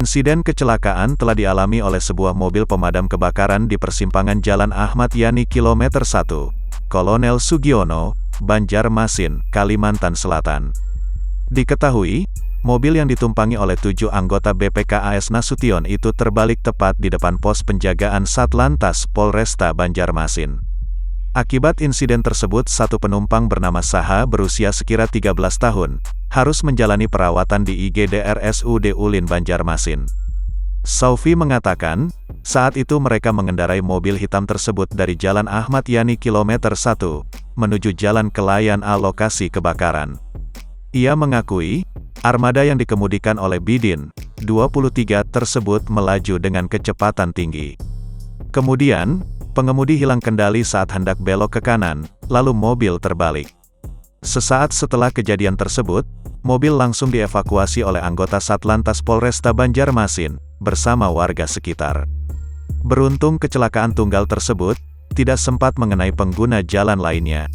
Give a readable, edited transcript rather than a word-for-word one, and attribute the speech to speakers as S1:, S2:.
S1: Insiden kecelakaan telah dialami oleh sebuah mobil pemadam kebakaran di persimpangan Jalan Ahmad Yani Kilometer 1, Kolonel Sugiono, Banjarmasin, Kalimantan Selatan. Diketahui, mobil yang ditumpangi oleh 7 anggota BPKAS Nasution itu terbalik tepat di depan pos penjagaan Satlantas Polresta Banjarmasin. Akibat insiden tersebut, satu penumpang bernama Saha berusia sekira 13 tahun, harus menjalani perawatan di IGD RSUD Ulin Banjarmasin. Saufi mengatakan, saat itu mereka mengendarai mobil hitam tersebut dari Jalan Ahmad Yani Kilometer 1, menuju Jalan Kelayan A lokasi kebakaran. Ia mengakui, armada yang dikemudikan oleh Bidin, 23 tersebut melaju dengan kecepatan tinggi. Kemudian, pengemudi hilang kendali saat hendak belok ke kanan, lalu mobil terbalik. Sesaat setelah kejadian tersebut, mobil langsung dievakuasi oleh anggota Satlantas Polresta Banjarmasin, bersama warga sekitar. Beruntung kecelakaan tunggal tersebut, tidak sempat mengenai pengguna jalan lainnya.